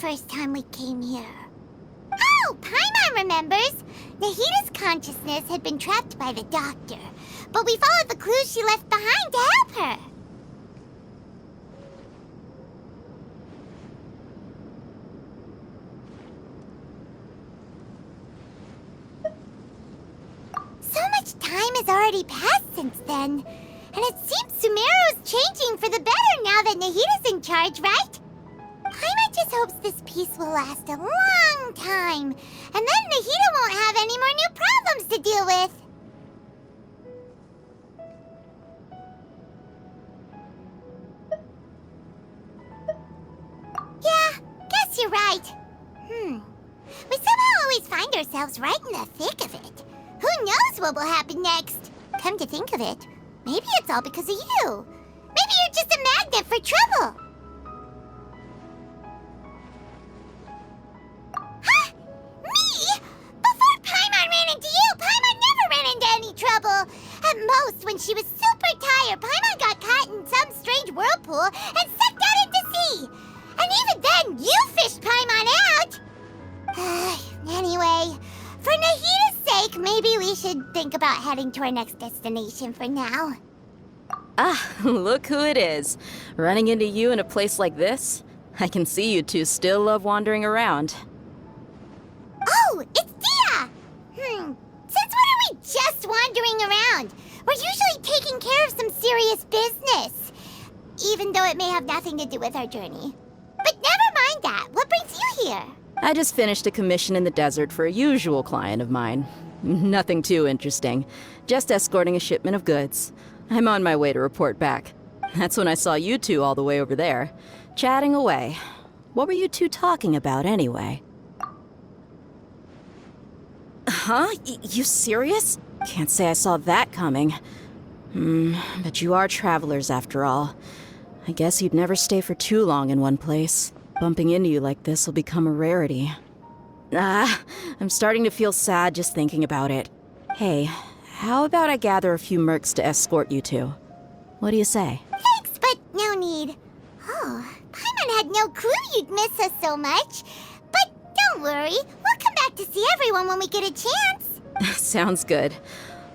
first time we came here. Oh, Paimon remembers! Nahita's consciousness had been trapped by the doctor, but we followed the clues she left behind to help her. So much time has already passed since then, and it seems Sumeru's changing for the better now that Nahita's in charge, right? Paimon just hopes this peace will last a long time, and then Nahita won't have any more new problems to deal with. Yeah, guess you're right. We somehow always find ourselves right in the thick of it. Who knows what will happen next? Come to think of it, maybe it's all because of you. Maybe you're just a magnet for trouble. Huh? Me? Before Paimon ran into you, Paimon never ran into any trouble. At most, when she was super tired, Paimon got caught in some strange whirlpool and sucked out into sea. And even then, you fished Paimon out. Anyway, for Nahita's sake, maybe we should think about heading to our next destination for now. Ah, look who it is. Running into you in a place like this? I can see you two still love wandering around. Oh, it's Dia! Since when are we just wandering around? We're usually taking care of some serious business. Even though it may have nothing to do with our journey. But never mind that. What brings you here? I just finished a commission in the desert for a usual client of mine. Nothing too interesting. Just escorting a shipment of goods. I'm on my way to report back. That's when I saw you two all the way over there, chatting away. What were you two talking about anyway? Huh? You serious? Can't say I saw that coming. But you are travelers after all. I guess you'd never stay for too long in one place. Bumping into you like this will become a rarity. I'm starting to feel sad just thinking about it. Hey, how about I gather a few mercs to escort you two? What do you say? Thanks, but no need. Oh, Paimon had no clue you'd miss us so much. But don't worry, we'll come back to see everyone when we get a chance. Sounds good.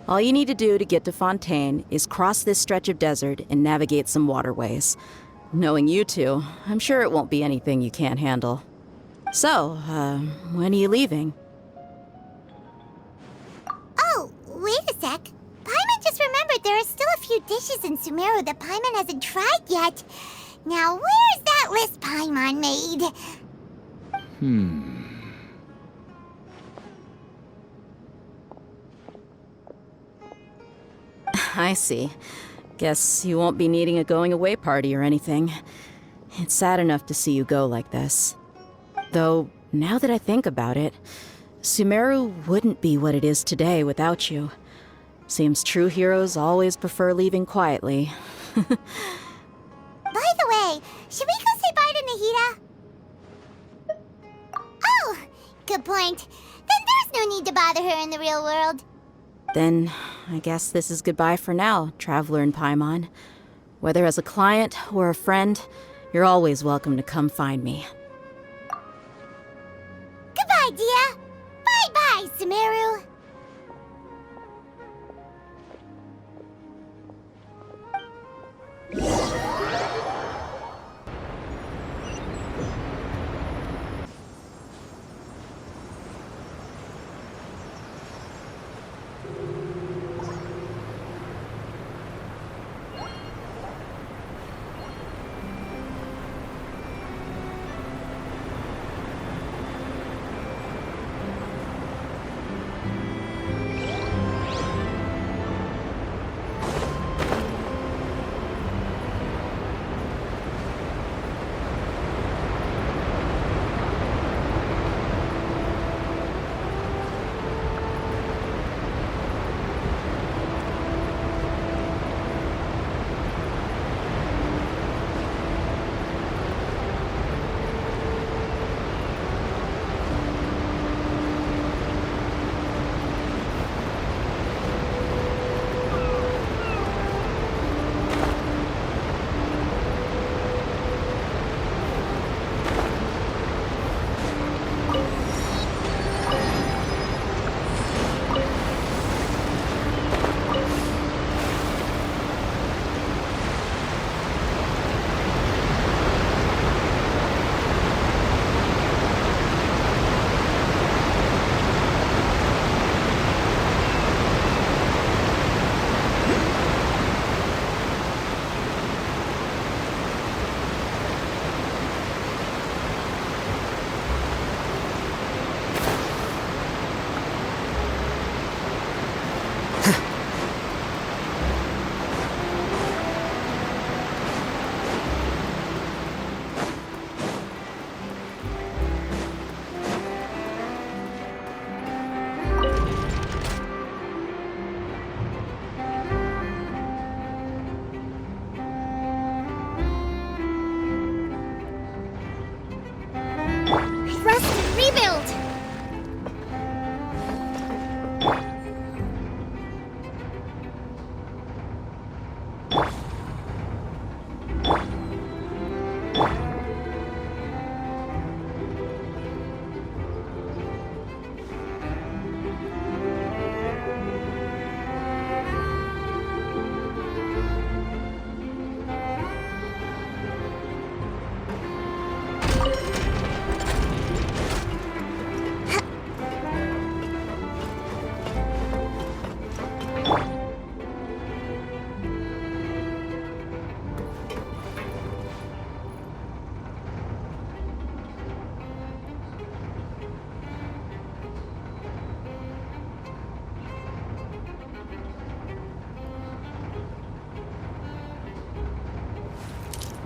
All you need to do to get to Fontaine is cross this stretch of desert and navigate some waterways. Knowing you two, I'm sure it won't be anything you can't handle. So, when are you leaving? Oh, wait a sec. Paimon just remembered there are still a few dishes in Sumeru that Paimon hasn't tried yet. Now, where's that list Paimon made? I see. Guess you won't be needing a going-away party or anything. It's sad enough to see you go like this. Though, now that I think about it, Sumeru wouldn't be what it is today without you. Seems true heroes always prefer leaving quietly. By the way, should we go say bye to Nahita? Oh, good point. Then there's no need to bother her in the real world. Then, I guess this is goodbye for now, Traveler in Paimon. Whether as a client or a friend, you're always welcome to come find me. Goodbye, Dia. Bye-bye, Sumeru.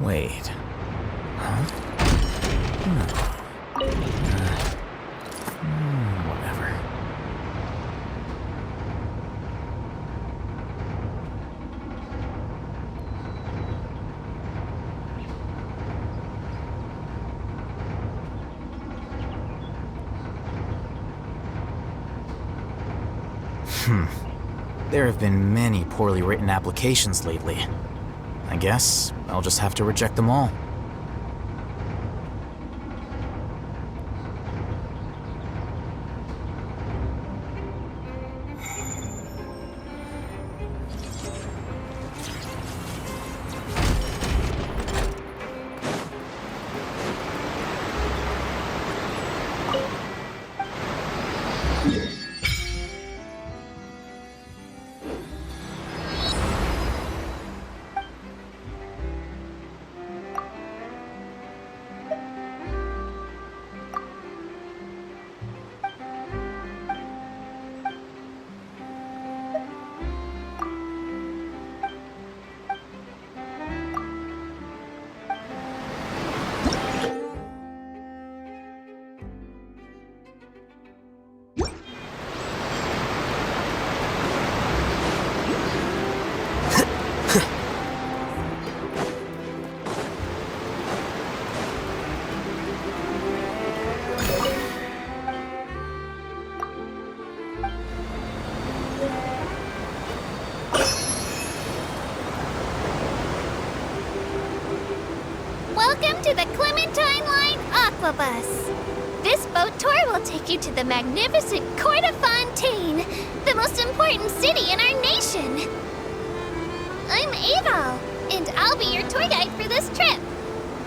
Wait. Huh? Whatever. There have been many poorly written applications lately. I guess I'll just have to reject them all. Welcome to the Clementine Line Aquabus. This boat tour will take you to the magnificent Court of Fontaine, the most important city in our nation. I'm Aval, and I'll be your tour guide for this trip.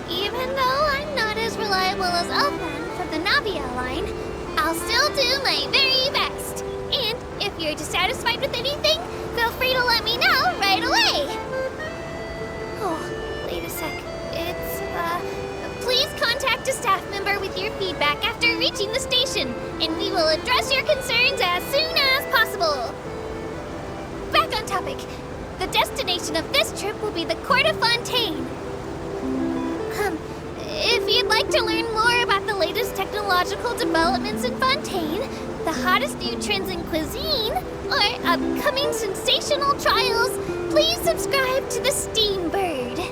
Even though I'm not as reliable as Elfan from the Navia line, I'll still do my very best. And if you're dissatisfied with anything, feel free to let me know right away. Oh, wait a sec. Please contact a staff member with your feedback after reaching the station, and we will address your concerns as soon as possible. Back on topic. The destination of this trip will be the Court of Fontaine. If you'd like to learn more about the latest technological developments in Fontaine, the hottest new trends in cuisine, or upcoming sensational trials, please subscribe to the Steambird.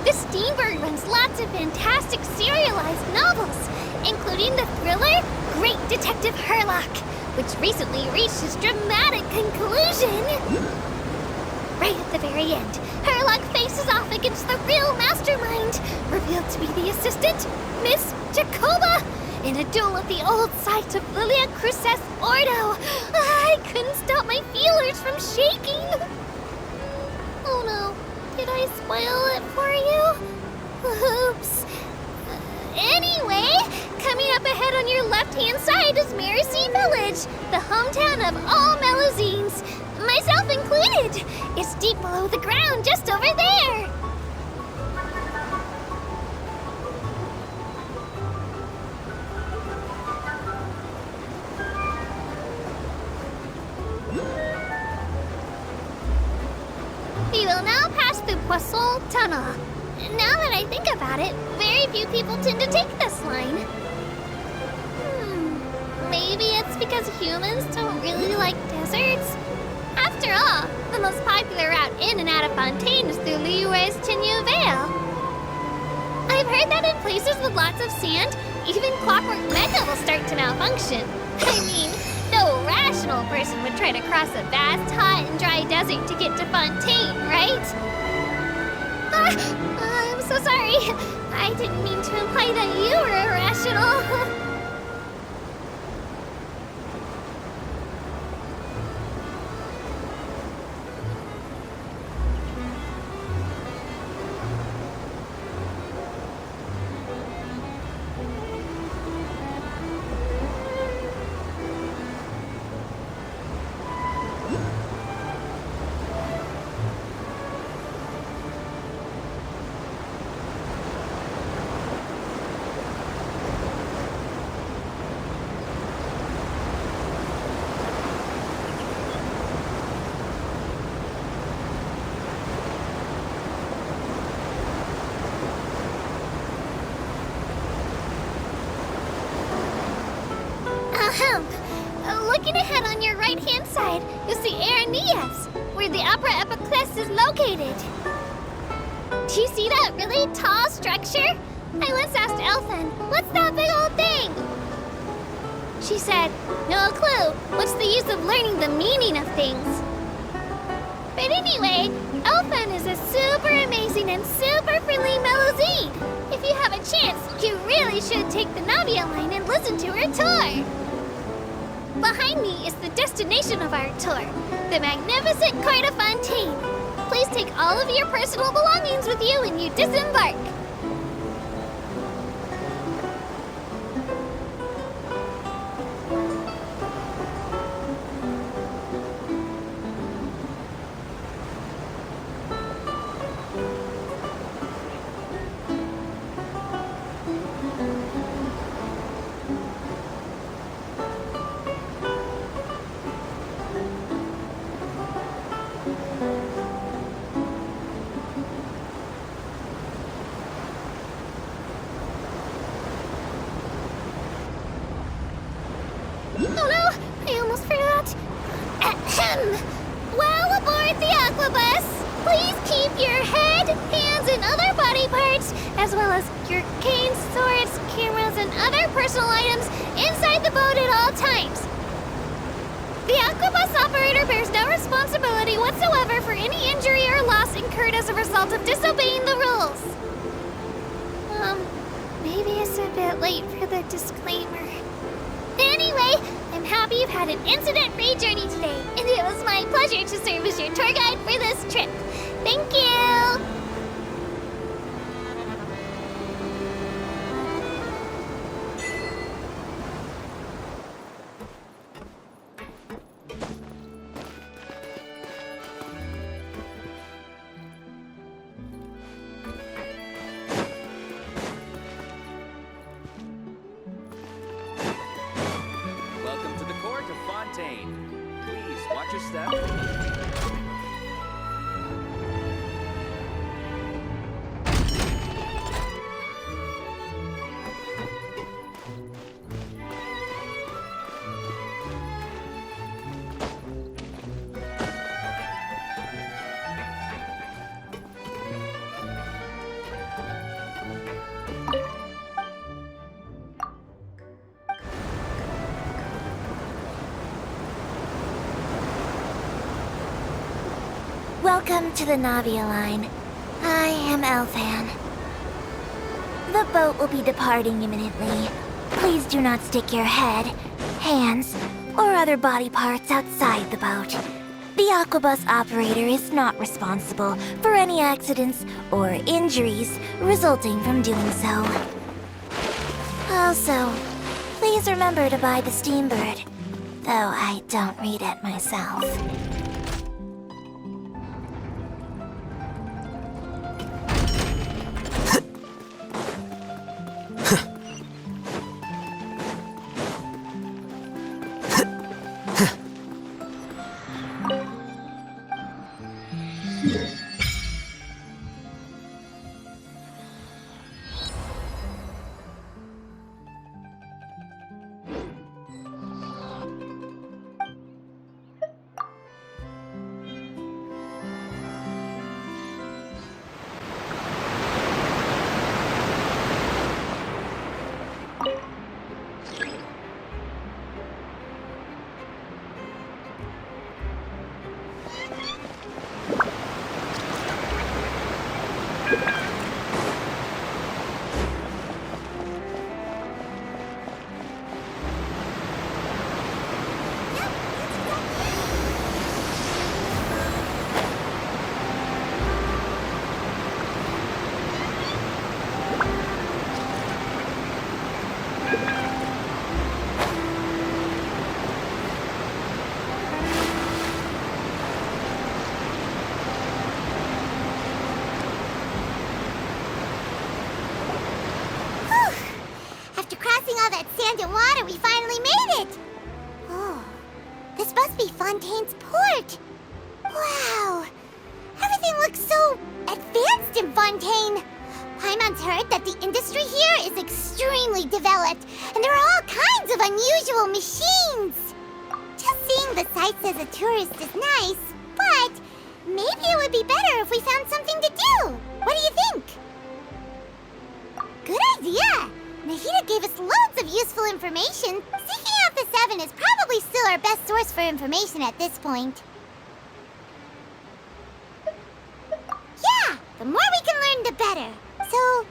The Steambird runs lots of fantastic serialized novels, including the thriller Great Detective Herlock, which recently reached its dramatic conclusion. Right at the very end, Herlock faces off against the real mastermind, revealed to be the assistant, Miss Jacoba, in a duel at the old site of Lilia Cruces Ordo. I couldn't stop my feelers from shaking. Oh no. Did I spoil it for you? Oops. Anyway, coming up ahead on your left-hand side is Mercy Village, the hometown of all Melusines, myself included. It's deep below the ground, just over there. We will now pass through Poisson Tunnel. Now that I think about it, very few people tend to take this line. Maybe it's because humans don't really like deserts? After all, the most popular route in and out of Fontaine is through Liyue's Tenue Vale. I've heard that in places with lots of sand, even clockwork mecha will start to malfunction. I mean, no rational person would try to cross a vast, hot, and dry desert to get to Fontaine, right? I'm so sorry. I didn't mean to imply that you were irrational. Looking ahead on your right-hand side, you'll see Aeneas, where the Opera Epiclese is located. Do you see that really tall structure? I once asked Elfin, what's that big old thing? She said, no clue. What's the use of learning the meaning of things? But anyway, Elfin is a super amazing and super friendly Melusine. If you have a chance, you really should take the Navia line and listen to her tour. Behind me is the destination of our tour, the magnificent Court of Fontaine. Please take all of your personal belongings with you when you disembark. Oh no! I almost forgot! Ahem! Well, aboard the Aquabus! Please keep your head, hands, and other body parts, as well as your canes, swords, cameras, and other personal items inside the boat at all times. The Aquabus operator bears no responsibility whatsoever for any injury or loss incurred as a result of disobeying the rules. Maybe it's a bit late for the disclaimer. Anyway, I'm happy you've had an incident-free journey today, and it was my pleasure to serve as your tour guide for this trip. Thank you! Welcome to the Court of Fontaine. Please watch your step. Welcome to the Navia line. I am Elfan. The boat will be departing imminently. Please do not stick your head, hands, or other body parts outside the boat. The Aquabus operator is not responsible for any accidents or injuries resulting from doing so. Also, please remember to buy the Steambird, though I don't read it myself. All that sand and water, we finally made it! Oh, this must be Fontaine's port. Wow, everything looks so advanced in Fontaine. Paimon's heard that the industry here is extremely developed, and there are all kinds of unusual machines. Just seeing the sights as a tourist is nice, but maybe it would be better if we found something to do. What do you think? Good idea! Nahida gave us loads of useful information. Seeking out the Seven is probably still our best source for information at this point. Yeah, the more we can learn, the better. So,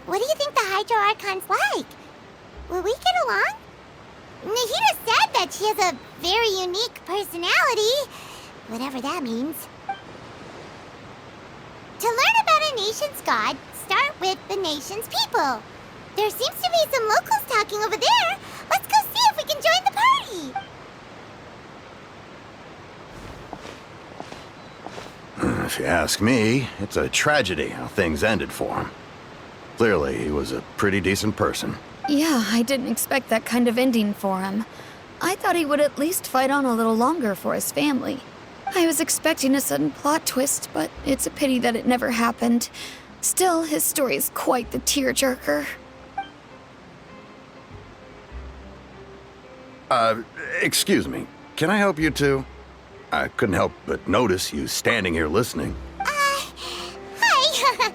what do you think the Hydro Archon's like? Will we get along? Nahida said that she has a very unique personality, whatever that means. To learn about a nation's god, start with the nation's people. There seems to be some locals talking over there. Let's go see if we can join the party. If you ask me, it's a tragedy how things ended for him. Clearly, he was a pretty decent person. Yeah, I didn't expect that kind of ending for him. I thought he would at least fight on a little longer for his family. I was expecting a sudden plot twist, but it's a pity that it never happened. Still, his story is quite the tearjerker. Excuse me. Can I help you two? I couldn't help but notice you standing here listening. Hi.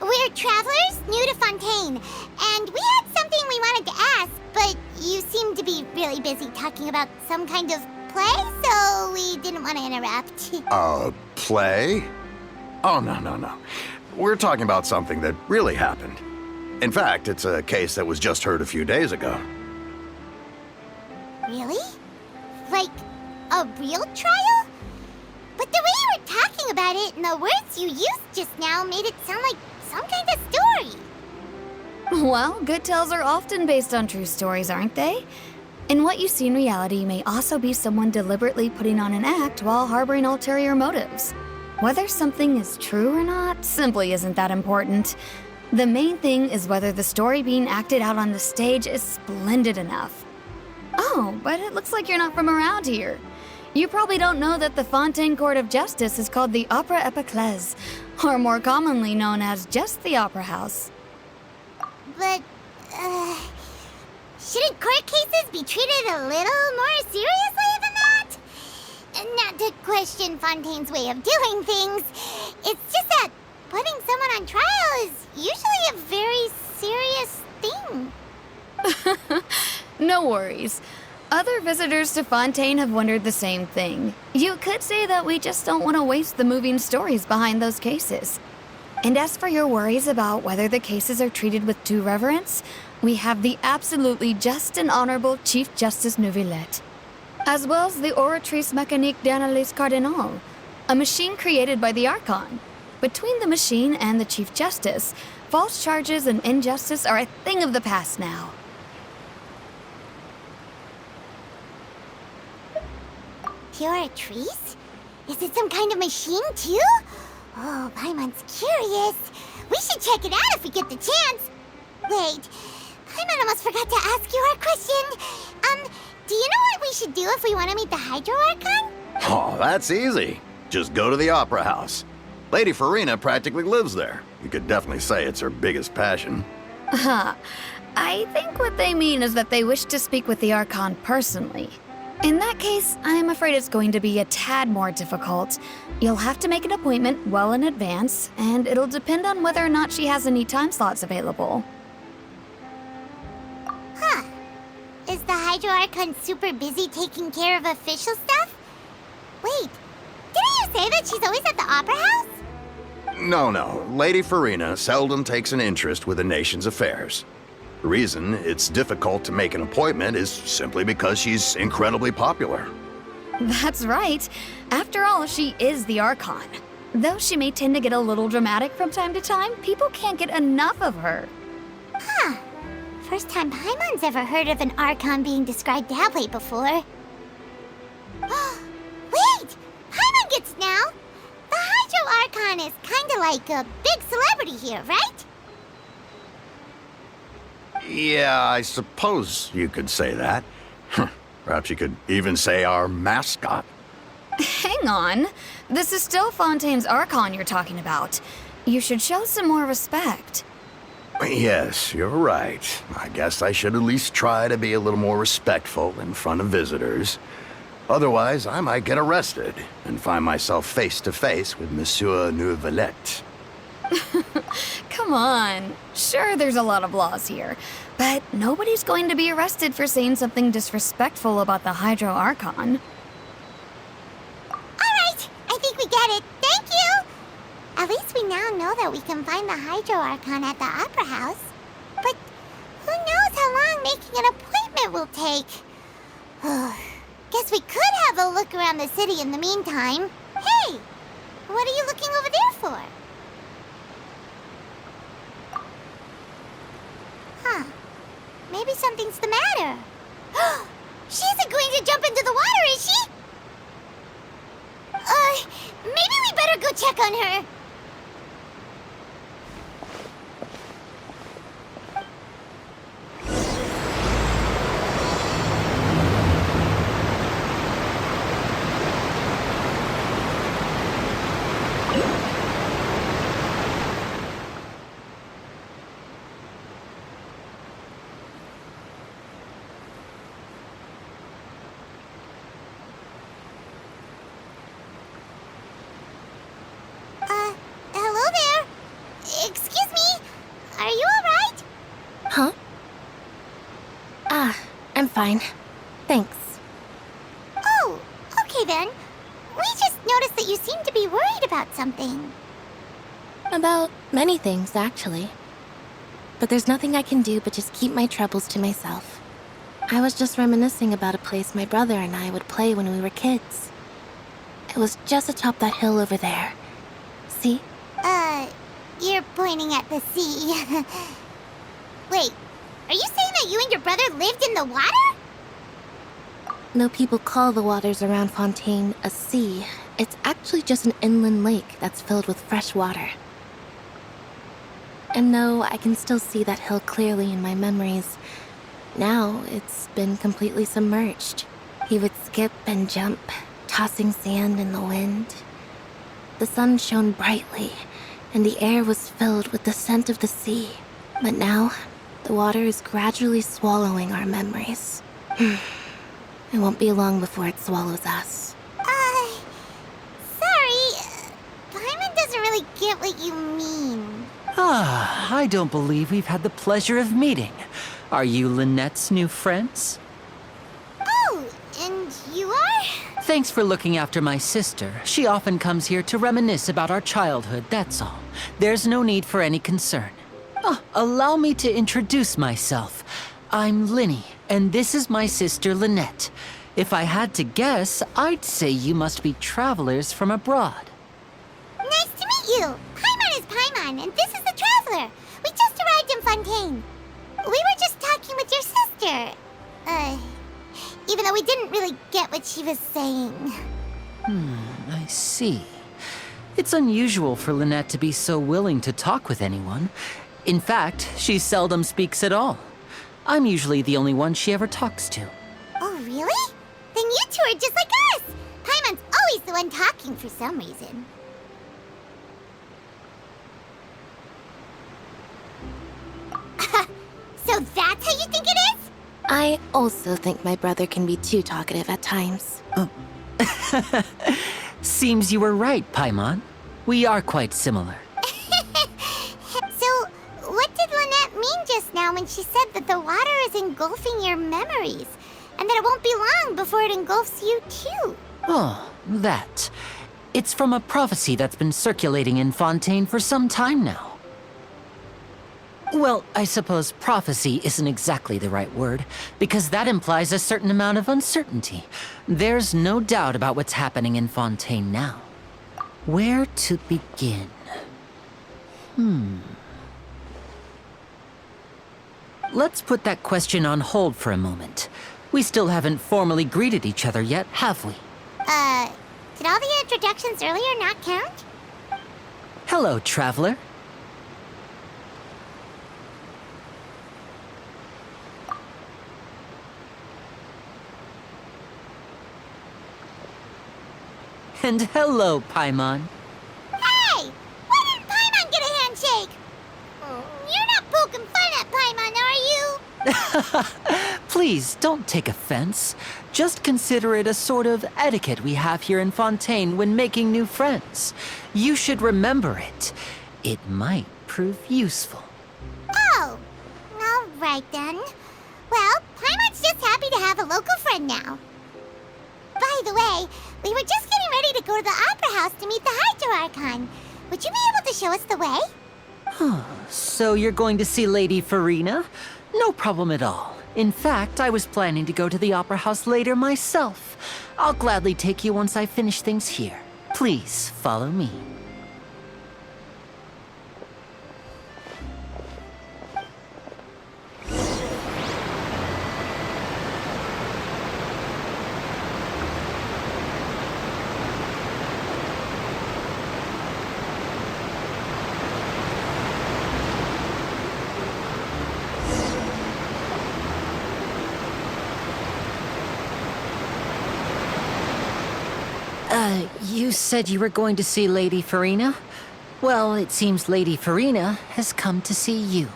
We're travelers new to Fontaine, and we had something we wanted to ask, but you seem to be really busy talking about some kind of play, so we didn't want to interrupt. Play? Oh, no. We're talking about something that really happened. In fact, it's a case that was just heard a few days ago. Really? Like, a real trial? But the way you were talking about it and the words you used just now made it sound like some kind of story. Well, good tales are often based on true stories, aren't they? And what you see in reality may also be someone deliberately putting on an act while harboring ulterior motives. Whether something is true or not simply isn't that important. The main thing is whether the story being acted out on the stage is splendid enough. Oh, but it looks like you're not from around here. You probably don't know that the Fontaine Court of Justice is called the Opera Epiclese, or more commonly known as just the Opera House. But, shouldn't court cases be treated a little more seriously than that? Not to question Fontaine's way of doing things. It's just that putting someone on trial is usually a very serious thing. No worries. Other visitors to Fontaine have wondered the same thing. You could say that we just don't want to waste the moving stories behind those cases. And as for your worries about whether the cases are treated with due reverence, we have the absolutely just and honorable Chief Justice Neuvillette, as well as the Oratrice Mécanique d'Analyse Cardinal, a machine created by the Archon. Between the machine and the Chief Justice, false charges and injustice are a thing of the past now. Oratrice? Is it some kind of machine, too? Oh, Paimon's curious. We should check it out if we get the chance. Wait, Paimon almost forgot to ask you our question. Do you know what we should do if we want to meet the Hydro Archon? Oh, that's easy. Just go to the Opera House. Lady Farina practically lives there. You could definitely say it's her biggest passion. I think what they mean is that they wish to speak with the Archon personally. In that case, I'm afraid it's going to be a tad more difficult. You'll have to make an appointment well in advance, and it'll depend on whether or not she has any time slots available. Huh. Is the Hydro Archon super busy taking care of official stuff? Wait, didn't you say that she's always at the Opera House? No. Lady Farina seldom takes an interest with the nation's affairs. The reason it's difficult to make an appointment is simply because she's incredibly popular. That's right. After all, she is the Archon. Though she may tend to get a little dramatic from time to time, people can't get enough of her. Huh. First time Paimon's ever heard of an Archon being described that way before. Wait! Paimon gets now! The Hydro Archon is kinda like a big celebrity here, right? Yeah, I suppose you could say that. Perhaps you could even say our mascot. Hang on. This is still Fontaine's Archon you're talking about. You should show some more respect. Yes, you're right. I guess I should at least try to be a little more respectful in front of visitors. Otherwise, I might get arrested and find myself face to face with Monsieur Neuvillette. Come on. Sure, there's a lot of laws here, but nobody's going to be arrested for saying something disrespectful about the Hydro Archon. Alright, I think we get it. Thank you! At least we now know that we can find the Hydro Archon at the Opera House. But who knows how long making an appointment will take? Guess we could have a look around the city in the meantime. Hey! What are you looking over there for? Huh. Maybe something's the matter. She isn't going to jump into the water, is she? Maybe we better go check on her. Hello there. Excuse me. Are you alright? Huh? I'm fine. Thanks. Oh, okay then. We just noticed that you seem to be worried about something. About many things, actually. But there's nothing I can do but just keep my troubles to myself. I was just reminiscing about a place my brother and I would play when we were kids. It was just atop that hill over there. See? You're pointing at the sea. Wait, are you saying that you and your brother lived in the water? No people call the waters around Fontaine a sea. It's actually just an inland lake that's filled with fresh water. And no, I can still see that hill clearly in my memories. Now, it's been completely submerged. He would skip and jump, tossing sand in the wind. The sun shone brightly, and the air was filled with the scent of the sea. But now, the water is gradually swallowing our memories. It won't be long before it swallows us. Sorry. Paimon doesn't really get what you mean. I don't believe we've had the pleasure of meeting. Are you Lynette's new friends? Oh, and you are? Thanks for looking after my sister. She often comes here to reminisce about our childhood, that's all. There's no need for any concern. Allow me to introduce myself. I'm Linny, and this is my sister Lynette. If I had to guess, I'd say you must be travelers from abroad. Nice to meet you. Paimon is Paimon, and this is the Traveler. We just arrived in Fontaine. We were just talking with your sister. Even though we didn't really get what she was saying. I see. It's unusual for Lynette to be so willing to talk with anyone. In fact, she seldom speaks at all. I'm usually the only one she ever talks to. Oh, really? Then you two are just like us. Paimon's always the one talking for some reason. So that's how you think it is? I also think my brother can be too talkative at times. Seems you were right, Paimon. We are quite similar. So, what did Lynette mean just now when she said that the water is engulfing your memories? And that it won't be long before it engulfs you too? Oh, that. It's from a prophecy that's been circulating in Fontaine for some time now. Well, I suppose prophecy isn't exactly the right word, because that implies a certain amount of uncertainty. There's no doubt about what's happening in Fontaine now. Where to begin? Let's put that question on hold for a moment. We still haven't formally greeted each other yet, have we? Did all the introductions earlier not count? Hello, Traveler. And hello, Paimon. Hey! Why didn't Paimon get a handshake? You're not Please, don't take offense. Just consider it a sort of etiquette we have here in Fontaine when making new friends. You should remember it. It might prove useful. Oh, all right then. Well, Paimon's just happy to have a local friend now. By the way, we were just getting ready to go to the Opera House to meet the Hydro Archon. Would you be able to show us the way? So you're going to see Lady Farina? No problem at all. In fact, I was planning to go to the Opera House later myself. I'll gladly take you once I finish things here. Please, follow me. You said you were going to see Lady Farina? Well, it seems Lady Farina has come to see you.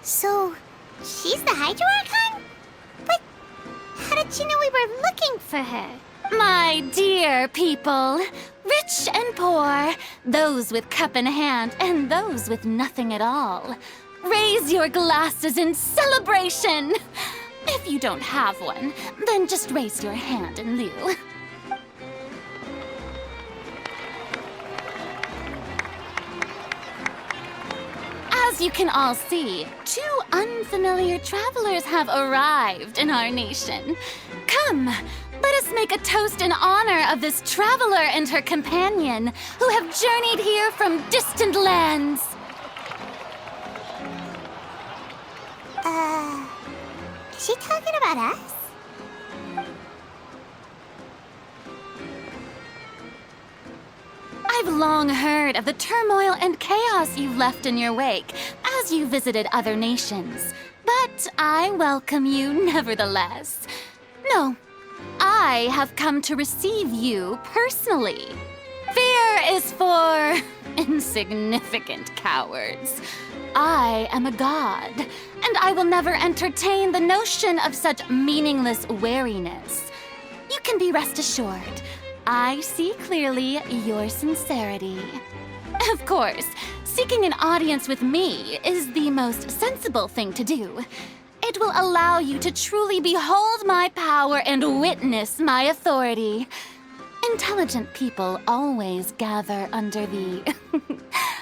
So, she's the Hydro Archon? But how did she know we were looking for her? My dear people, rich and poor, those with cup in hand and those with nothing at all, raise your glasses in celebration! If you don't have one, then just raise your hand in lieu. As you can all see, two unfamiliar travelers have arrived in our nation. Come, let us make a toast in honor of this traveler and her companion who have journeyed here from distant lands. Is she talking about us? I've long heard of the turmoil and chaos you've left in your wake as you visited other nations, but I welcome you nevertheless. No, I have come to receive you personally. Fear is for insignificant cowards. I am a god, and I will never entertain the notion of such meaningless wariness. You can be rest assured, I see clearly your sincerity. Of course, seeking an audience with me is the most sensible thing to do. It will allow you to truly behold my power and witness my authority. Intelligent people always gather under the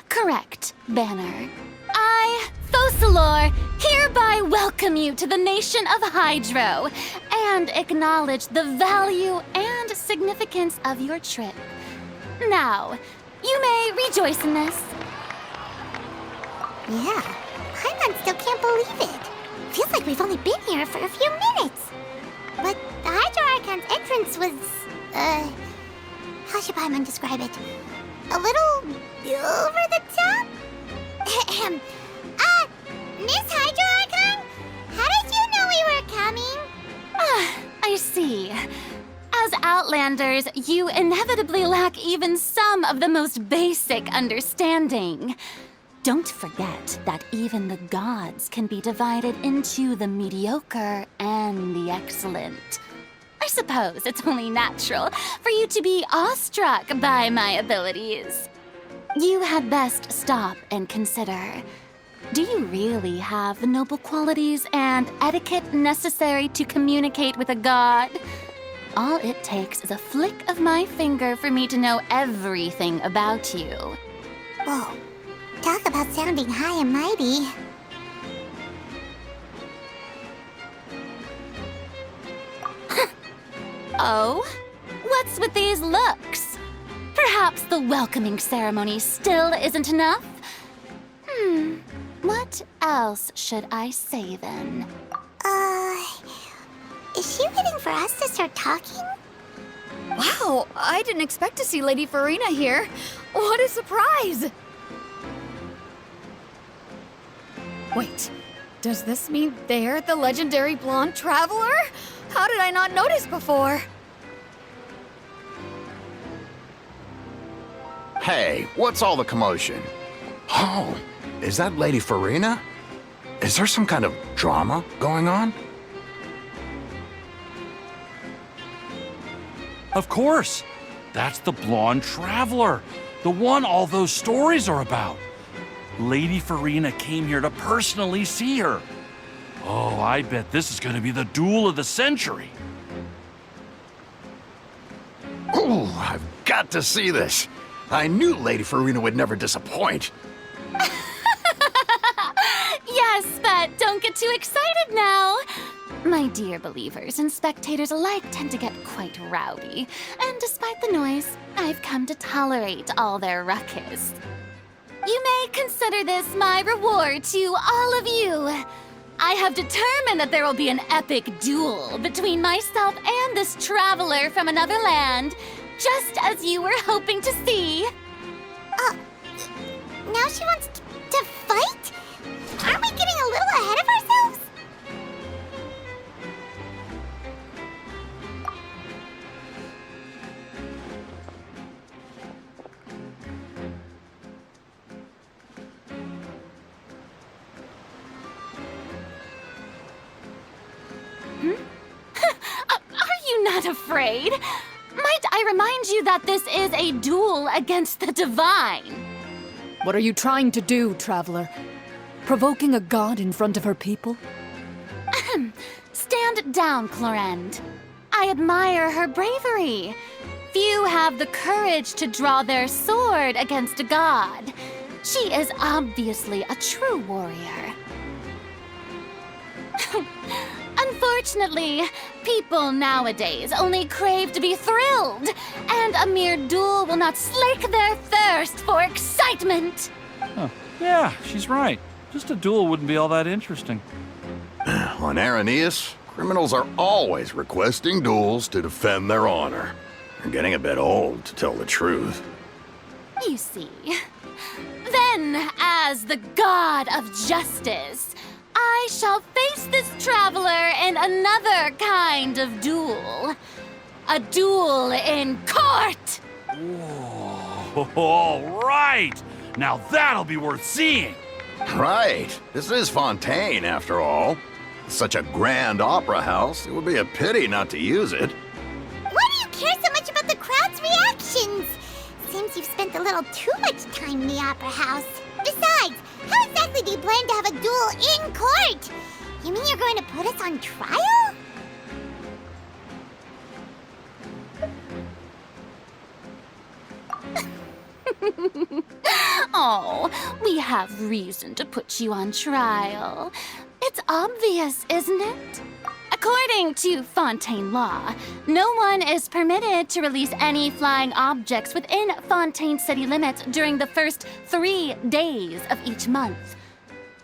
correct banner. I, Focalor, hereby welcome you to the nation of Hydro and acknowledge the value and significance of your trip. Now, you may rejoice in this. Yeah, Paimon still can't believe it. Feels like we've only been here for a few minutes. But the Hydro Archon's entrance was, how should Paimon describe it? A little over the top? Miss Hydro Archon? How did you know we were coming? I see. As Outlanders, you inevitably lack even some of the most basic understanding. Don't forget that even the gods can be divided into the mediocre and the excellent. I suppose it's only natural for you to be awestruck by my abilities. You had best stop and consider. Do you really have the noble qualities and etiquette necessary to communicate with a god? All it takes is a flick of my finger for me to know everything about you. Whoa, talk about sounding high and mighty. Oh? What's with these looks? Perhaps the welcoming ceremony still isn't enough? What else should I say then? Is she with for us to start talking? Wow, I didn't expect to see Lady Farina here. What a surprise! Wait, does this mean they're the legendary blonde traveler? How did I not notice before? Hey, what's all the commotion? Oh, is that Lady Farina? Is there some kind of drama going on? Of course. That's the blonde traveler. The one all those stories are about. Lady Farina came here to personally see her. Oh, I bet this is going to be the duel of the century. Oh, I've got to see this. I knew Lady Farina would never disappoint. Yes, but don't get too excited now. My dear believers and spectators alike tend to get quite rowdy, and despite the noise, I've come to tolerate all their ruckus. You may consider this my reward to all of you. I have determined that there will be an epic duel between myself and this traveler from another land, just as you were hoping to see. Now she wants to fight? Aren't we getting a little ahead of ourselves? Are you not afraid? Might I remind you that this is a duel against the divine? What are you trying to do, traveler? Provoking a god in front of her people? Stand down, Clorend. I admire her bravery. Few have the courage to draw their sword against a god. She is obviously a true warrior. Unfortunately, people nowadays only crave to be thrilled, and a mere duel will not slake their thirst for excitement. Huh. Yeah, she's right. Just a duel wouldn't be all that interesting. On Araneus, criminals are always requesting duels to defend their honor. They're getting a bit old, to tell the truth. You see. Then, as the god of justice, I shall face this traveler in another kind of duel. A duel in court! Whoa, all right! Now that'll be worth seeing! Right. This is Fontaine, after all. Such a grand opera house, it would be a pity not to use it. Why do you care so much about the crowd's reactions? Seems you've spent a little too much time in the opera house. Besides, how exactly do you plan to have a duel in court? You mean you're going to put us on trial? Oh, we have reason to put you on trial. It's obvious, isn't it? According to Fontaine law, no one is permitted to release any flying objects within Fontaine city limits during the first 3 days of each month.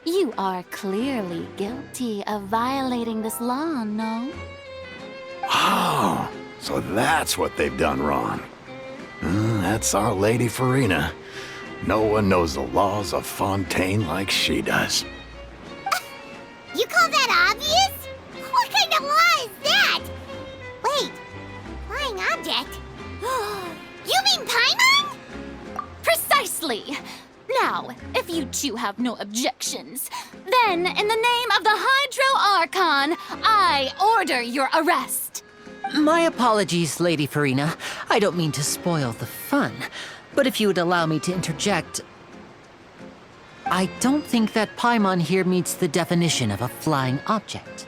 You are clearly guilty of violating this law, no? Oh, so that's what they've done wrong. That's our Lady Farina. No one knows the laws of Fontaine like she does. You call that obvious? What kind of law is that? Wait, flying object? You mean Paimon? Precisely! Now, if you two have no objections, then in the name of the Hydro Archon, I order your arrest. My apologies, Lady Farina. I don't mean to spoil the fun, but if you would allow me to interject, I don't think that Paimon here meets the definition of a flying object.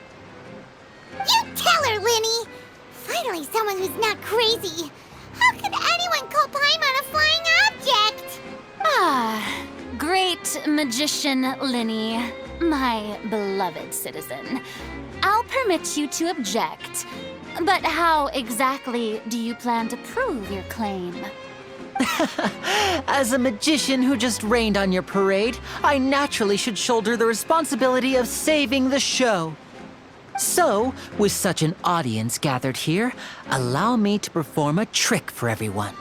You tell her, Linny! Finally someone who's not crazy. How could anyone call Paimon a flying object? Ah, great magician Linny, my beloved citizen. I'll permit you to object, but how exactly do you plan to prove your claim? As a magician who just rained on your parade, I naturally should shoulder the responsibility of saving the show. So, with such an audience gathered here, allow me to perform a trick for everyone.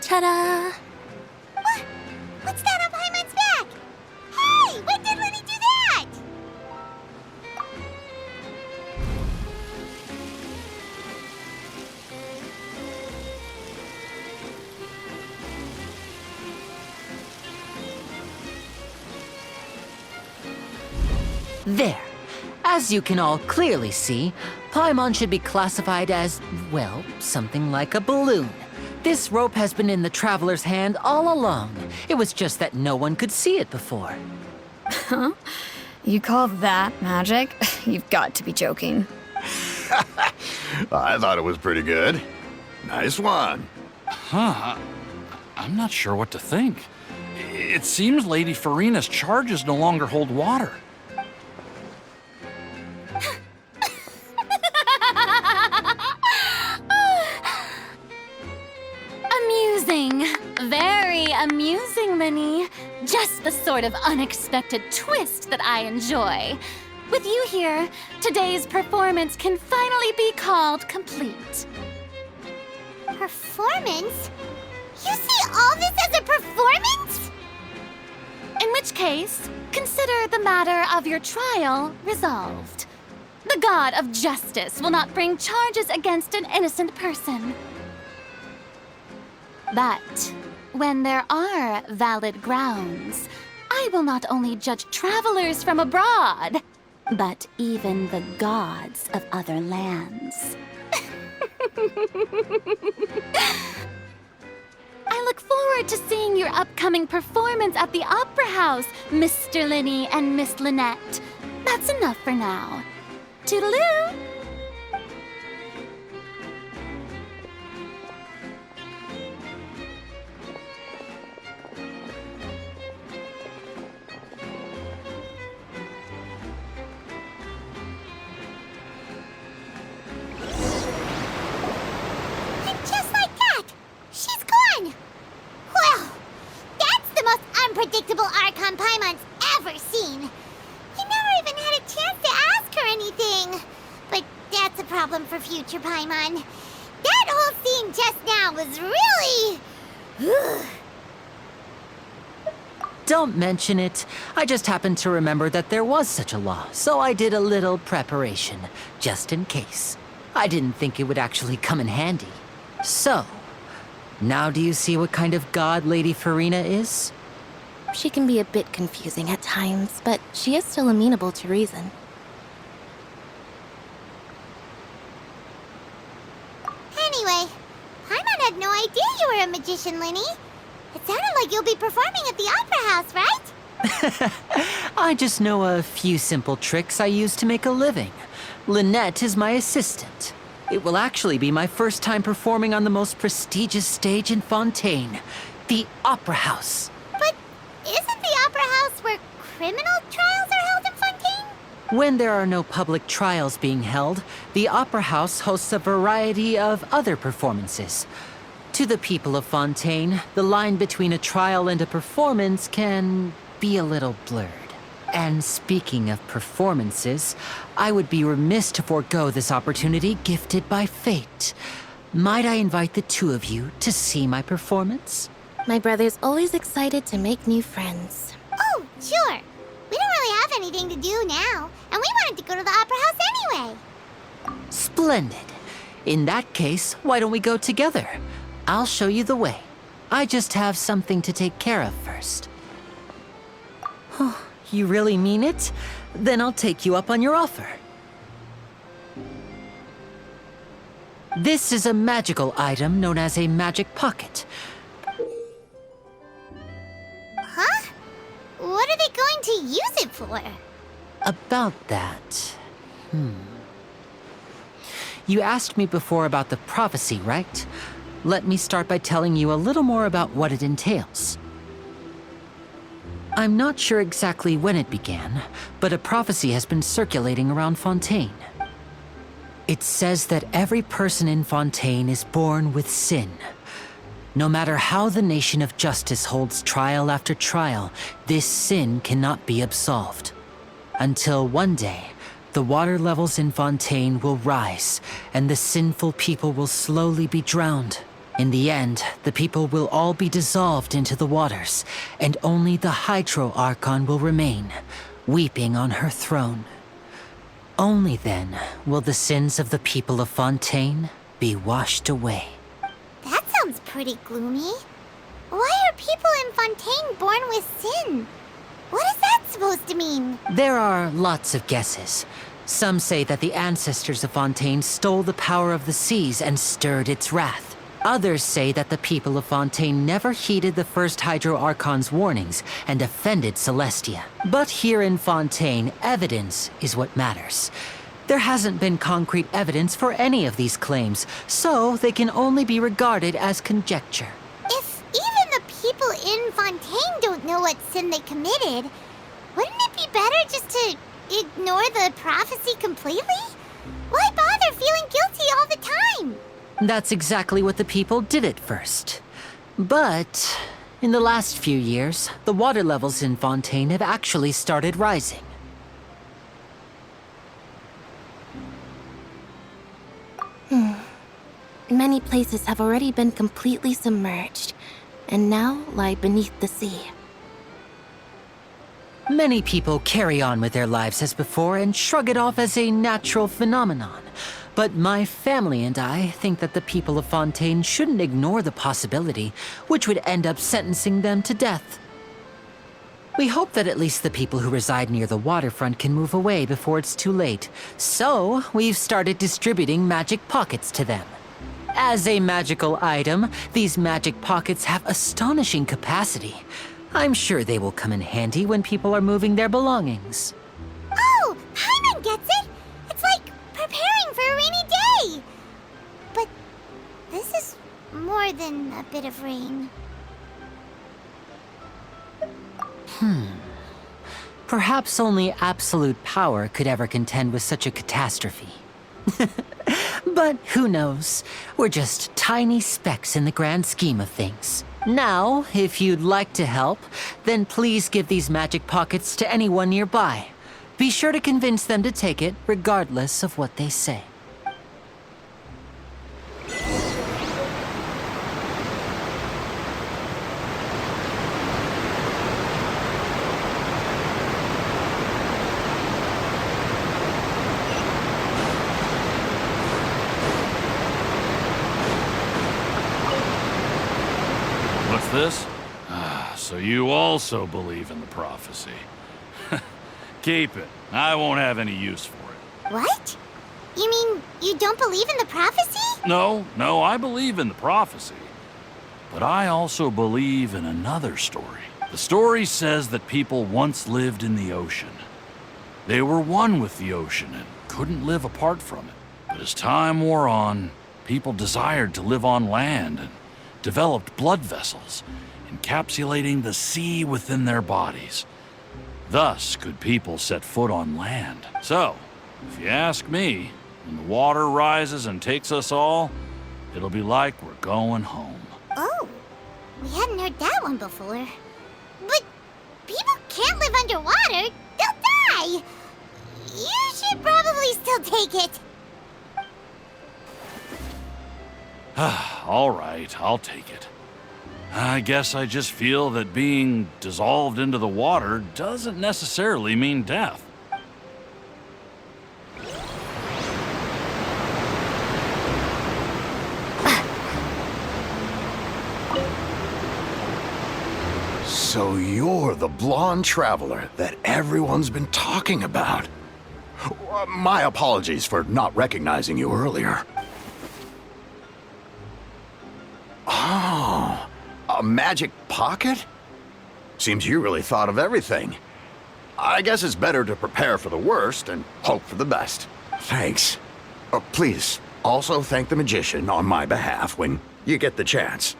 Ta-da! What's that on Paimon's back? Hey, when did Lenny do that? There. As you can all clearly see, Paimon should be classified as, well, something like a balloon. This rope has been in the traveler's hand all along. It was just that no one could see it before. Huh? You call that magic? You've got to be joking. I thought it was pretty good. Nice one. Huh. I'm not sure what to think. It seems Lady Farina's charges no longer hold water. Amusing. Very amusing, Linny. Just the sort of unexpected twist that I enjoy. With you here, today's performance can finally be called complete. Performance? You see all this as a performance? In which case, consider the matter of your trial resolved. The god of justice will not bring charges against an innocent person. But when there are valid grounds, I will not only judge travelers from abroad, but even the gods of other lands. I look forward to seeing your upcoming performance at the Opera House, Mr. Linny and Miss Lynette. That's enough for now. Toodaloo! Unpredictable Archon Paimon's ever seen. He never even had a chance to ask her anything. But that's a problem for future Paimon. That whole scene just now was really... Don't mention it. I just happened to remember that there was such a law, so I did a little preparation, just in case. I didn't think it would actually come in handy. So, now do you see what kind of god Lady Farina is? She can be a bit confusing at times, but she is still amenable to reason. Anyway, Paimon had no idea you were a magician, Linny. It sounded like you'll be performing at the Opera House, right? I just know a few simple tricks I use to make a living. Lynette is my assistant. It will actually be my first time performing on the most prestigious stage in Fontaine, the Opera House. But isn't the Opera House where criminal trials are held in Fontaine? When there are no public trials being held, the Opera House hosts a variety of other performances. To the people of Fontaine, the line between a trial and a performance can be a little blurred. And speaking of performances, I would be remiss to forego this opportunity gifted by fate. Might I invite the two of you to see my performance? My brother's always excited to make new friends. Oh, sure. We don't really have anything to do now, and we wanted to go to the Opera House anyway. Splendid. In that case, why don't we go together? I'll show you the way. I just have something to take care of first. Oh, you really mean it? Then I'll take you up on your offer. This is a magical item known as a magic pocket. Huh? What are they going to use it for? About that... You asked me before about the prophecy, right? Let me start by telling you a little more about what it entails. I'm not sure exactly when it began, but a prophecy has been circulating around Fontaine. It says that every person in Fontaine is born with sin. No matter how the Nation of Justice holds trial after trial, this sin cannot be absolved. Until one day, the water levels in Fontaine will rise, and the sinful people will slowly be drowned. In the end, the people will all be dissolved into the waters, and only the Hydro Archon will remain, weeping on her throne. Only then will the sins of the people of Fontaine be washed away. That sounds pretty gloomy. Why are people in Fontaine born with sin? What is that supposed to mean? There are lots of guesses. Some say that the ancestors of Fontaine stole the power of the seas and stirred its wrath. Others say that the people of Fontaine never heeded the first Hydro Archon's warnings and offended Celestia. But here in Fontaine, evidence is what matters. There hasn't been concrete evidence for any of these claims, so they can only be regarded as conjecture. If even the people in Fontaine don't know what sin they committed, wouldn't it be better just to ignore the prophecy completely? Why bother feeling guilty all the time? That's exactly what the people did at first. But in the last few years, the water levels in Fontaine have actually started rising. Many places have already been completely submerged, and now lie beneath the sea. Many people carry on with their lives as before and shrug it off as a natural phenomenon. But my family and I think that the people of Fontaine shouldn't ignore the possibility, which would end up sentencing them to death. We hope that at least the people who reside near the waterfront can move away before it's too late. So, we've started distributing magic pockets to them. As a magical item, these magic pockets have astonishing capacity. I'm sure they will come in handy when people are moving their belongings. Oh, Paimon gets it! It's like preparing for a rainy day! But this is more than a bit of rain. Perhaps only absolute power could ever contend with such a catastrophe. But who knows? We're just tiny specks in the grand scheme of things. Now, if you'd like to help, then please give these magic pockets to anyone nearby. Be sure to convince them to take it, regardless of what they say. What's this? So you also believe in the prophecy. Keep it. I won't have any use for it. What? You mean you don't believe in the prophecy? No, I believe in the prophecy. But I also believe in another story. The story says that people once lived in the ocean. They were one with the ocean and couldn't live apart from it. But as time wore on, people desired to live on land and developed blood vessels, encapsulating the sea within their bodies. Thus could people set foot on land. So, if you ask me, when the water rises and takes us all, it'll be like we're going home. Oh, we hadn't heard that one before. But people can't live underwater. They'll die. You should probably still take it. All right, I'll take it. I guess I just feel that being dissolved into the water doesn't necessarily mean death. So you're the blonde traveler that everyone's been talking about. My apologies for not recognizing you earlier. Oh, a magic pocket? Seems you really thought of everything. I guess it's better to prepare for the worst and hope for the best. Thanks. Please, also thank the magician on my behalf when you get the chance.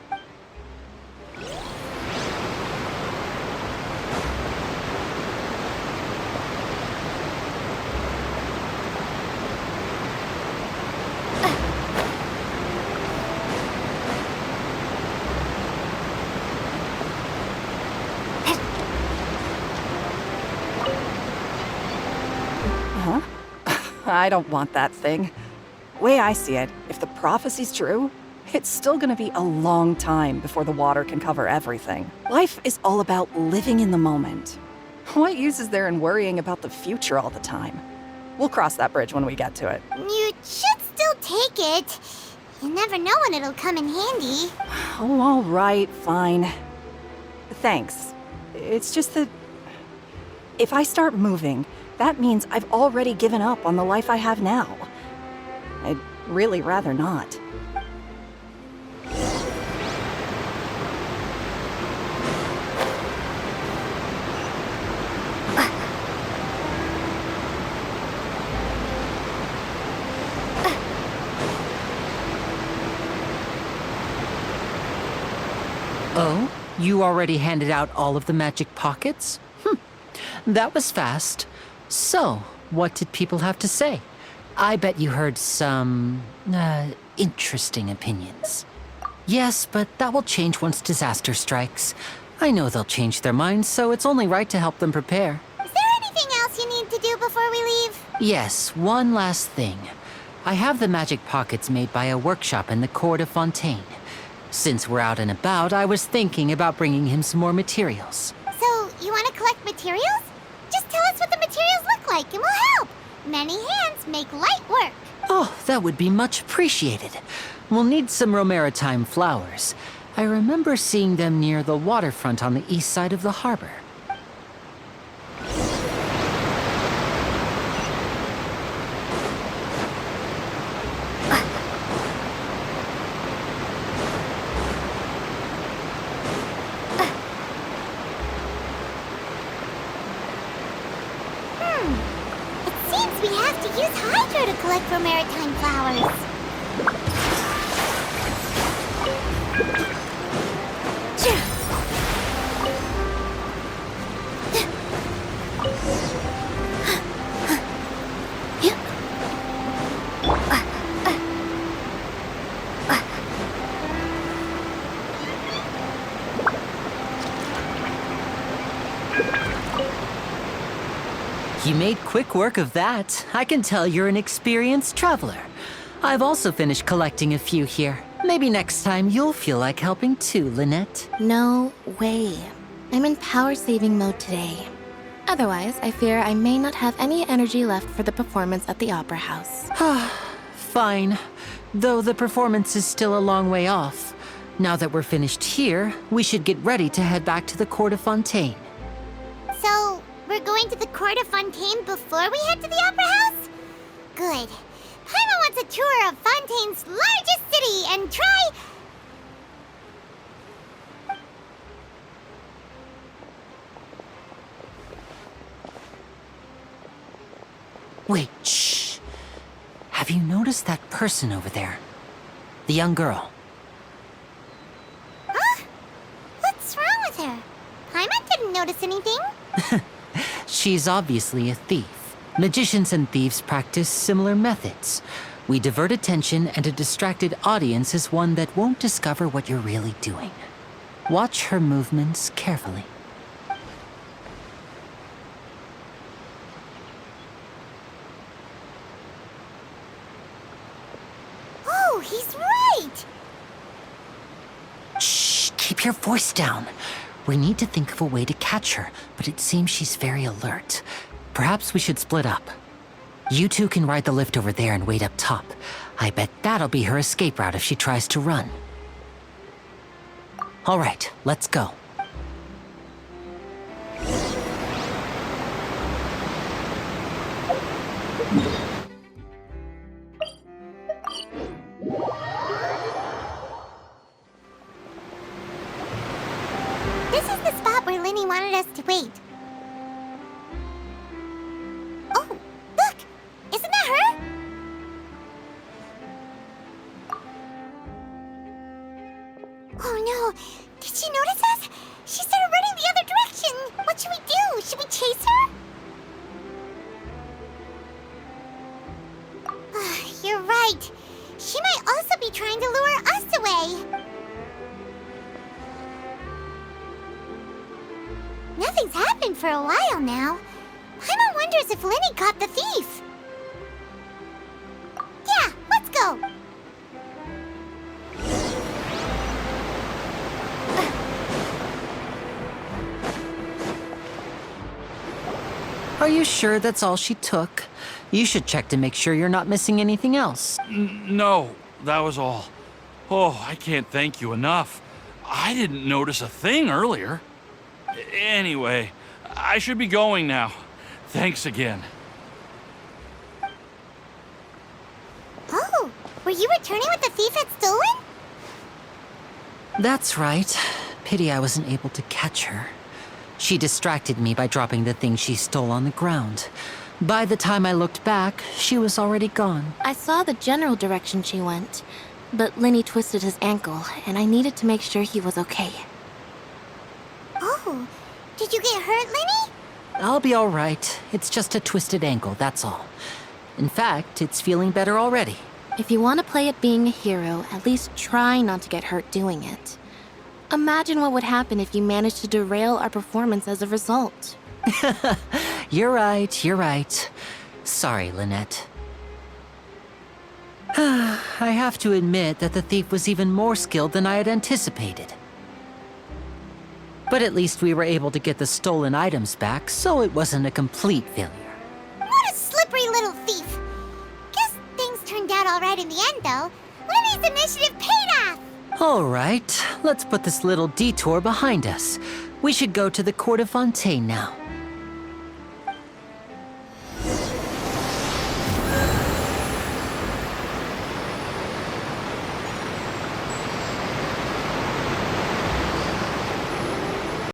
I don't want that thing. Way I see it, if the prophecy's true, it's still gonna be a long time before the water can cover everything. Life is all about living in the moment. What use is there in worrying about the future all the time? We'll cross that bridge when we get to it. You should still take it. You never know when it'll come in handy. Oh, all right, fine. Thanks. It's just that if I start moving, that means I've already given up on the life I have now. I'd really rather not. Oh? You already handed out all of the magic pockets? That was fast. So, what did people have to say? I bet you heard some, interesting opinions. Yes, but that will change once disaster strikes. I know they'll change their minds, so it's only right to help them prepare. Is there anything else you need to do before we leave? Yes, one last thing. I have the magic pockets made by a workshop in the court of Fontaine. Since we're out and about, I was thinking about bringing him some more materials. So, you want to collect materials? Just tell us what the materials look like and we'll help. Many hands make light work. Oh, that would be much appreciated. We'll need some Romaritime flowers. I remember seeing them near the waterfront on the east side of the harbor. To collect Romaritime flowers. You made quick work of that. I can tell you're an experienced traveler. I've also finished collecting a few here. Maybe next time you'll feel like helping too, Lynette. No way. I'm in power-saving mode today. Otherwise, I fear I may not have any energy left for the performance at the Opera House. Fine. Though the performance is still a long way off. Now that we're finished here, we should get ready to head back to the Court of Fontaine. So, we're going to the Court of Fontaine before we head to the Opera House? Good. Paimon wants a tour of Fontaine's largest city and try... Wait, shh. Have you noticed that person over there? The young girl. Huh? What's wrong with her? Paimon didn't notice anything. She's obviously a thief. Magicians and thieves practice similar methods. We divert attention, and a distracted audience is one that won't discover what you're really doing. Watch her movements carefully. Oh, he's right! Shh, keep your voice down. We need to think of a way to catch her, but it seems she's very alert. Perhaps we should split up. You two can ride the lift over there and wait up top. I bet that'll be her escape route if she tries to run. All right, let's go. This is the spot where Linny wanted us to wait. Oh, look! Isn't that her? Oh no! Did she notice us? She started running the other direction! What should we do? Should we chase her? You're right. She might also be trying to lure us away. Nothing's happened for a while now. Paimon wonders if Linny caught the thief. go! Are you sure that's all she took? You should check to make sure you're not missing anything else. No, that was all. Oh, I can't thank you enough. I didn't notice a thing earlier. Anyway, I should be going now. Thanks again. Oh, were you returning what the thief had stolen? That's right. Pity I wasn't able to catch her. She distracted me by dropping the thing she stole on the ground. By the time I looked back, she was already gone. I saw the general direction she went, but Lenny twisted his ankle, and I needed to make sure he was okay. Oh, did you get hurt, Lenny? I'll be all right. It's just a twisted ankle, that's all. In fact, it's feeling better already. If you want to play at being a hero, at least try not to get hurt doing it. Imagine what would happen if you managed to derail our performance as a result. You're right. Sorry, Lynette. I have to admit that the thief was even more skilled than I had anticipated. But at least we were able to get the stolen items back, so it wasn't a complete failure. What a slippery little thief! Guess things turned out all right in the end, though. Lenny's initiative paid off! All right, let's put this little detour behind us. We should go to the Court of Fontaine now.